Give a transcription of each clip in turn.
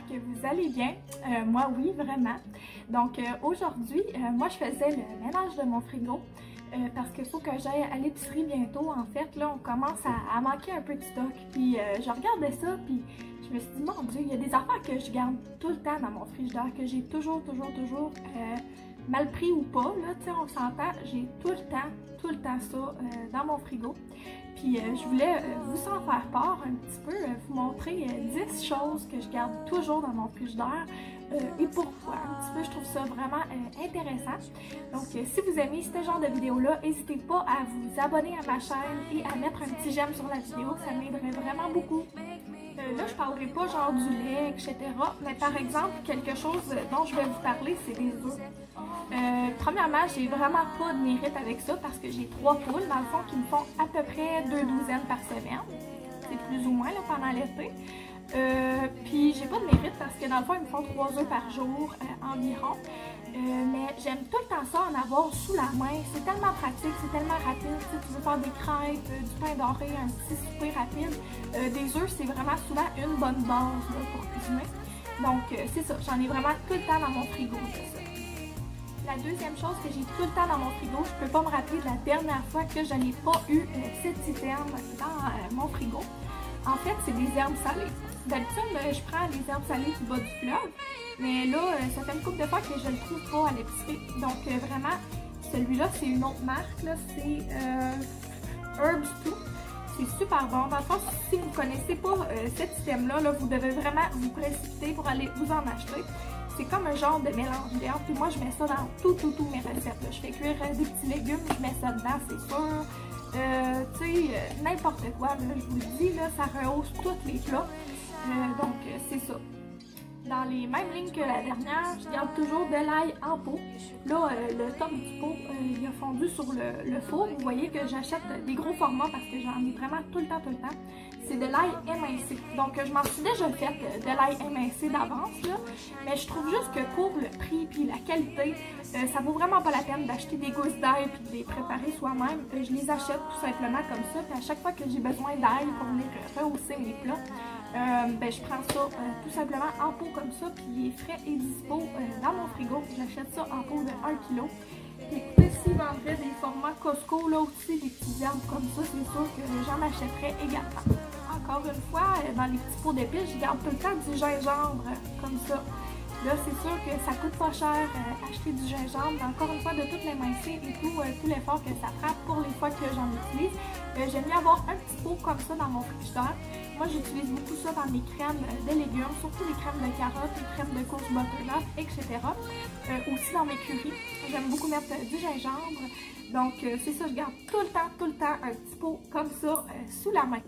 que vous allez bien. Moi, oui, vraiment. Donc, aujourd'hui, moi, je faisais le ménage de mon frigo parce qu'il faut que j'aille à l'épicerie bientôt. En fait, là, on commence à manquer un peu de stock. Puis, je regardais ça, puis je me suis dit, mon Dieu, il y a des affaires que je garde tout le temps dans mon frigidaire, que j'ai toujours mal pris ou pas, là, tu sais, on s'entend, j'ai tout le temps ça dans mon frigo. Puis je voulais vous en faire part un petit peu, vous montrer 10 choses que je garde toujours dans mon frigidaire et pourquoi. Un petit peu, je trouve ça vraiment intéressant. Donc si vous aimez ce genre de vidéo-là, n'hésitez pas à vous abonner à ma chaîne et à mettre un petit j'aime sur la vidéo, ça m'aiderait vraiment beaucoup. Là, je parlerai pas genre du lait, etc. Mais par exemple, quelque chose dont je vais vous parler, c'est des œufs. Premièrement, j'ai vraiment pas de mérite avec ça parce que j'ai 3 poules, dans le fond, qui me font à peu près 2 douzaines par semaine. C'est plus ou moins là, pendant l'été. Puis j'ai pas de mérite parce que dans le fond, ils me font 3 œufs par jour environ. Mais j'aime tout le temps ça, en avoir sous la main. C'est tellement pratique, c'est tellement rapide. Tu veux faire des crêpes, du pain doré, un petit souper rapide. Des œufs, c'est vraiment souvent une bonne base là, pour cuisiner. Donc c'est ça, j'en ai vraiment tout le temps dans mon frigo de ça. La deuxième chose que j'ai tout le temps dans mon frigo, je peux pas me rappeler de la dernière fois que je n'ai pas eu cet item dans mon frigo. En fait, c'est des herbes salées. D'habitude, je prends les herbes salées du bas du fleuve, mais là, ça fait une couple de fois que je le trouve pas à l'épicerie. Donc vraiment, celui-là, c'est une autre marque, c'est Herbs Too. C'est super bon. Dans le fond, si vous ne connaissez pas cet item-là, vous devez vraiment vous précipiter pour aller vous en acheter. C'est comme un genre de mélange d'herbes. Puis moi, je mets ça dans tout mes recettes. Là. Je fais cuire des petits légumes, je mets ça dedans, c'est sûr. Tu sais, n'importe quoi. Là, je vous le dis, là, ça rehausse tous les plats. Donc, c'est ça. Dans les mêmes lignes que la dernière, je garde toujours de l'ail en pot. Là, le top du pot, il a fondu sur le four. Vous voyez que j'achète des gros formats parce que j'en ai vraiment tout le temps. C'est de l'ail émincé. Donc, je m'en suis déjà fait de l'ail émincé d'avance, là. Mais je trouve juste que pour le prix et la qualité, ça vaut vraiment pas la peine d'acheter des gousses d'ail et de les préparer soi-même. Je les achète tout simplement comme ça. Puis à chaque fois que j'ai besoin d'ail pour venir rehausser mes plats, je prends ça tout simplement en pot comme ça, puis il est frais et dispo dans mon frigo. J'achète ça en pot de 1 kg. Écoutez, s'ils vendraient des formats Costco, là aussi, des petits herbes comme ça, c'est sûr que j'en achèterais également. Encore une fois, dans les petits pots d'épices, je garde tout le temps du gingembre comme ça. Là, c'est sûr que ça coûte pas cher acheter du gingembre. Encore une fois, de tout l'émincer et tout l'effort que ça prend pour les fois que j'en utilise. J'aime bien avoir un petit pot comme ça dans mon frigidaire. Moi, j'utilise beaucoup ça dans mes crèmes de légumes, surtout les crèmes de carottes, les crèmes de courge butternut, etc. Aussi dans mes currys. J'aime beaucoup mettre du gingembre. Donc, c'est ça, je garde tout le temps un petit pot comme ça sous la main.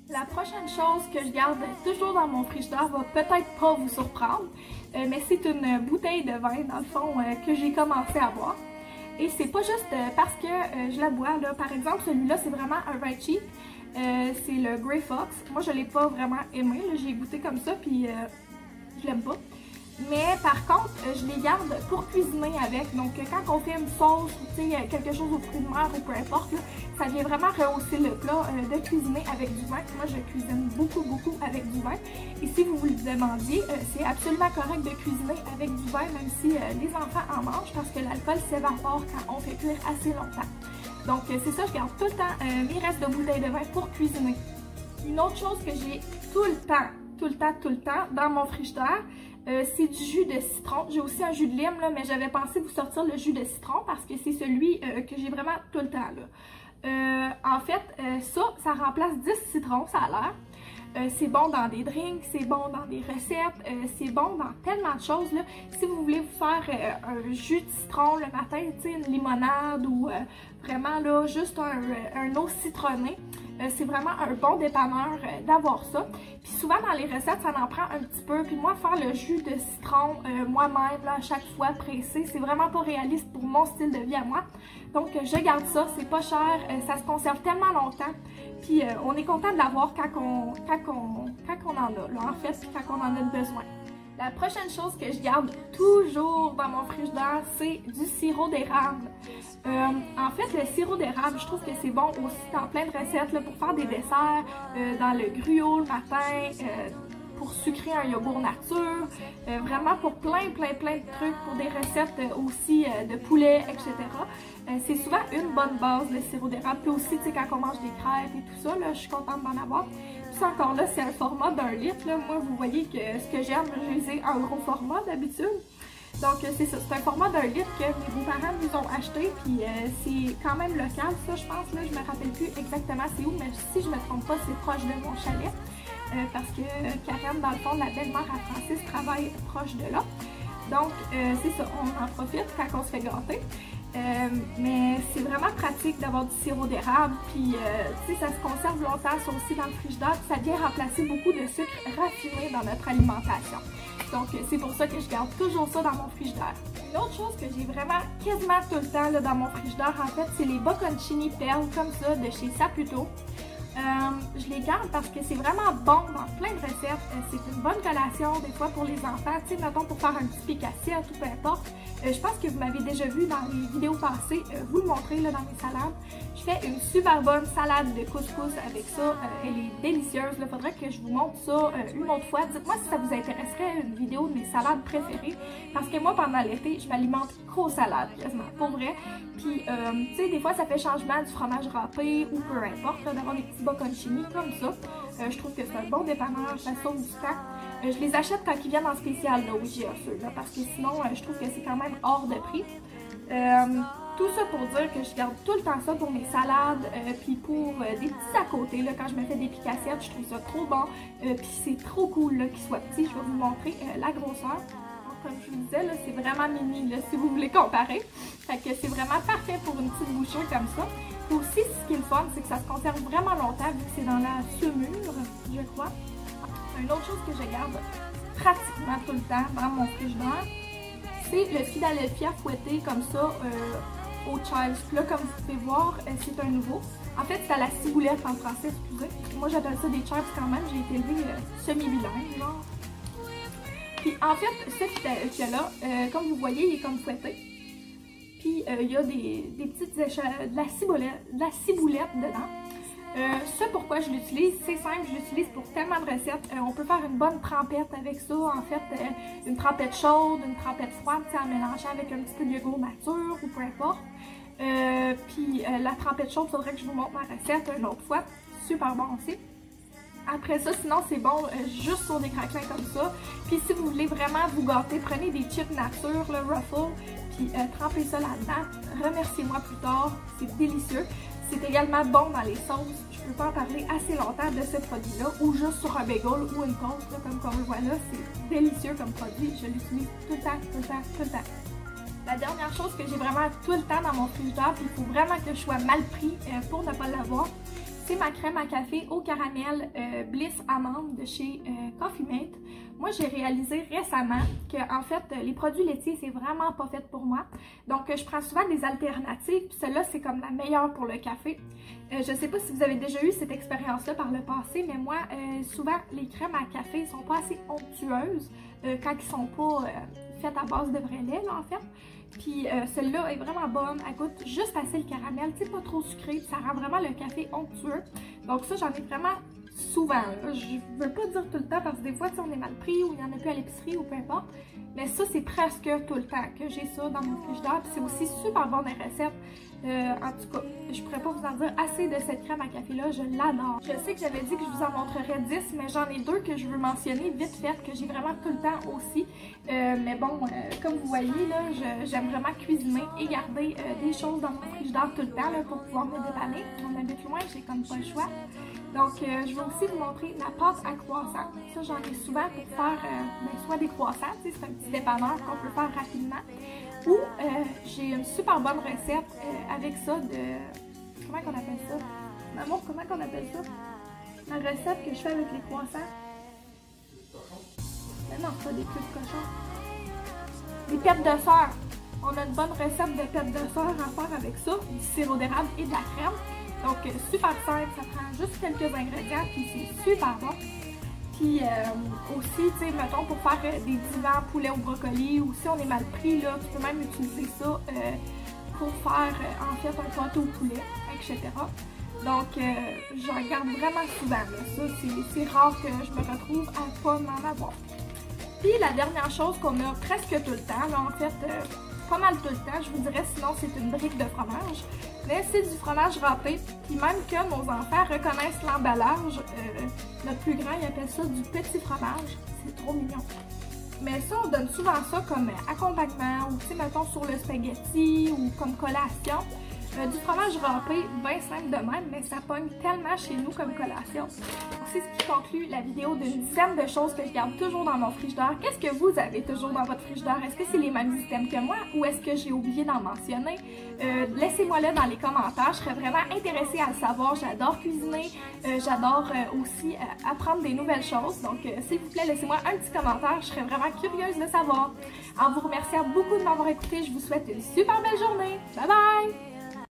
La prochaine chose que je garde toujours dans mon frigidaire va peut-être pas vous surprendre, mais c'est une bouteille de vin, dans le fond, que j'ai commencé à boire. Et c'est pas juste parce que je la bois, là. Par exemple, celui-là, c'est vraiment un vin cheap. C'est le Grey Fox. Moi, je l'ai pas vraiment aimé. J'ai goûté comme ça, puis je l'aime pas. Mais par contre, je les garde pour cuisiner avec. Donc, quand on fait une sauce ou quelque chose aux fruits de mer ou peu importe, là, ça vient vraiment rehausser le plat de cuisiner avec du vin. Moi, je cuisine beaucoup avec du vin. Et si vous vous le demandiez, c'est absolument correct de cuisiner avec du vin, même si les enfants en mangent, parce que l'alcool s'évapore quand on fait cuire assez longtemps. Donc, c'est ça, je garde tout le temps mes restes de bouteilles de vin pour cuisiner. Une autre chose que j'ai tout le temps dans mon frigidaire, c'est du jus de citron. J'ai aussi un jus de lime, là, mais j'avais pensé vous sortir le jus de citron parce que c'est celui que j'ai vraiment tout le temps. Là. En fait, ça remplace 10 citrons, ça a l'air. C'est bon dans des drinks, c'est bon dans des recettes, c'est bon dans tellement de choses. Là. Si vous voulez vous faire un jus de citron le matin, une limonade ou vraiment là, juste un eau citronnée, c'est vraiment un bon dépanneur d'avoir ça. Puis souvent dans les recettes, ça en prend un petit peu. Puis moi, faire le jus de citron moi-même, à chaque fois pressé, c'est vraiment pas réaliste pour mon style de vie à moi. Donc je garde ça, c'est pas cher, ça se conserve tellement longtemps. Puis on est content de l'avoir quand on en a, là, en fait, quand on en a besoin. La prochaine chose que je garde toujours dans mon frigidaire, c'est du sirop d'érable. En fait, le sirop d'érable, je trouve que c'est bon aussi dans plein de recettes là, pour faire des desserts, dans le gruau le matin, pour sucrer un yogourt nature, vraiment pour plein de trucs, pour des recettes aussi de poulet, etc. C'est souvent une bonne base, le sirop d'érable. Puis aussi, tu sais, quand on mange des crêpes et tout ça, là, je suis contente d'en avoir. Puis ça, encore là, c'est un format d'1 litre. Là. Moi, vous voyez que ce que j'aime, j'ai un gros format d'habitude. Donc, c'est ça. C'est un format d'1 litre que mes beaux-parents nous ont acheté. Puis c'est quand même local, ça, je pense. Là, je me rappelle plus exactement c'est où, mais si je me trompe pas, c'est proche de mon chalet. Parce que Karen, dans le fond, la belle-mère à Francis travaille proche de là. Donc, c'est ça. On en profite quand on se fait gâter. Mais c'est vraiment pratique d'avoir du sirop d'érable, puis tu sais, ça se conserve longtemps, ça aussi dans le frigidaire, puis ça vient remplacer beaucoup de sucre raffiné dans notre alimentation. Donc c'est pour ça que je garde toujours ça dans mon frigidaire. Une autre chose que j'ai vraiment quasiment tout le temps là, dans mon frigidaire, en fait, c'est les bocconcini perles comme ça de chez Saputo. Je les garde parce que c'est vraiment bon dans plein de recettes. C'est une bonne collation des fois pour les enfants, tu sais, mettons pour faire un petit pic assiette ou peu importe. Je pense que vous m'avez déjà vu dans les vidéos passées, vous le montrer là, dans mes salades. Je fais une super bonne salade de couscous avec ça. Elle est délicieuse. Il faudrait que je vous montre ça une autre fois. Dites-moi si ça vous intéresserait une vidéo de mes salades préférées. Parce que moi, pendant l'été, je m'alimente qu'aux salades, quasiment, pour vrai. Puis, tu sais, des fois, ça fait changement du fromage râpé ou peu importe, d'avoir des petits bocconcini comme ça. Je trouve que c'est un bon dépanneur, ça sauve du temps. Je les achète quand ils viennent en spécial, là, au IGA, ceux-là, parce que sinon, je trouve que c'est quand même hors de prix. Tout ça pour dire que je garde tout le temps ça pour mes salades, puis pour des petits à côté, là, quand je me fais des pics assiettes, je trouve ça trop bon, puis c'est trop cool qu'ils soient petits. Je vais vous montrer la grosseur. Comme je vous disais, c'est vraiment mini, là, si vous voulez comparer. Fait que c'est vraiment parfait pour une petite bouchée comme ça. Puis aussi, ce qui est le fun, c'est que ça se conserve vraiment longtemps, vu que c'est dans la saumure, je crois. Une autre chose que je garde pratiquement tout le temps dans mon frigidaire, c'est le Philadelphia fouetté comme ça au chives. Puis là, comme vous pouvez voir, c'est un nouveau. En fait, c'est à la ciboulette en français, excusez. Moi, j'appelle ça des chives quand même. J'ai été élevée semi-bilingue, genre. Puis en fait, ce Philadelphia-là, comme vous voyez, il est comme fouetté. Puis il y a des petites échelles, de la ciboulette dedans. Ça, pourquoi je l'utilise, c'est simple, je l'utilise pour tellement de recettes. On peut faire une bonne trempette avec ça, en fait, une trempette chaude, une trempette froide, en mélangeant avec un petit peu de yogourt nature ou peu importe. Puis la trempette chaude, il faudrait que je vous montre ma recette une autre fois. Super bon aussi. Après ça, sinon c'est bon juste sur des craquelins comme ça. Puis si vous voulez vraiment vous gâter, prenez des chips nature, le Ruffle, puis trempez ça là-dedans. Remerciez-moi plus tard, c'est délicieux. C'est également bon dans les sauces. Je peux pas en parler assez longtemps de ce produit-là, ou juste sur un bagel ou une toast, comme on le voit là. C'est délicieux comme produit. Je l'utilise tout le temps, tout le temps, tout le temps. La dernière chose que j'ai vraiment tout le temps dans mon frigidaire, puis il faut vraiment que je sois mal pris pour ne pas l'avoir, c'est ma crème à café au caramel Bliss Amande de chez Coffee Mate. Moi, j'ai réalisé récemment que en fait, les produits laitiers, c'est vraiment pas fait pour moi. Donc, je prends souvent des alternatives, puis celle-là, c'est comme la meilleure pour le café. Je sais pas si vous avez déjà eu cette expérience-là par le passé, mais moi, souvent, les crèmes à café sont pas assez onctueuses quand ils sont pas faites à base de vrai lait, là, en fait. Puis celle-là est vraiment bonne, elle goûte juste assez le caramel, tu sais, pas trop sucré, ça rend vraiment le café onctueux. Donc ça, j'en ai vraiment souvent, là. Je veux pas dire tout le temps parce que des fois, on est mal pris ou il n'y en a plus à l'épicerie ou peu importe. Mais ça, c'est presque tout le temps que j'ai ça dans mon frigidaire. Puis c'est aussi super bon des recettes. En tout cas, je pourrais pas vous en dire assez de cette crème à café-là, je l'adore. Je sais que j'avais dit que je vous en montrerais 10, mais j'en ai deux que je veux mentionner vite fait, que j'ai vraiment tout le temps aussi. Mais bon, comme vous voyez, là, j'aime vraiment cuisiner et garder des choses dans mon frigidaire tout le temps là, pour pouvoir me dépanner. On habite loin, j'ai comme pas le choix. Donc, je vais aussi vous montrer la pâte à croissant. Ça, j'en ai souvent pour faire soit des croissants, c'est un petit dépanneur qu'on peut faire rapidement. Ou j'ai une super bonne recette avec ça de... Comment qu'on appelle ça? Maman, comment qu'on appelle ça? La recette que je fais avec les croissants. Mais non, c'est pas des queues de cochon. Des pêtes de sœur. On a une bonne recette de pêtes de sœur à faire avec ça, du sirop d'érable et de la crème. Donc, super simple, ça prend juste quelques ingrédients, puis c'est super bon. Puis aussi, tu sais, mettons, pour faire des divans poulet au brocoli, ou si on est mal pris, là, tu peux même utiliser ça pour faire, en fait, un pâté au poulet, etc. Donc, j'en garde vraiment souvent. Mais ça, c'est rare que je me retrouve à pas m'en avoir. Puis, la dernière chose qu'on a presque tout le temps, là, en fait, pas mal tout le temps, je vous dirais, sinon c'est une brique de fromage. Mais c'est du fromage râpé. Puis même que nos enfants reconnaissent l'emballage, notre plus grand, il appelle ça du petit fromage. C'est trop mignon. Mais ça, on donne souvent ça comme accompagnement, ou tu sais, mettons sur le spaghetti, ou comme collation. Du fromage râpé, bien simple de même, mais ça pogne tellement chez nous comme collation. C'est ce qui conclut la vidéo d'une dizaine de choses que je garde toujours dans mon frigidaire. Qu'est-ce que vous avez toujours dans votre frigidaire? Est-ce que c'est les mêmes items que moi ou est-ce que j'ai oublié d'en mentionner? Laissez-moi-le dans les commentaires, je serais vraiment intéressée à le savoir. J'adore cuisiner, j'adore aussi apprendre des nouvelles choses. Donc, s'il vous plaît, laissez-moi un petit commentaire, je serais vraiment curieuse de savoir. En vous remerciant beaucoup de m'avoir écouté, je vous souhaite une super belle journée. Bye bye!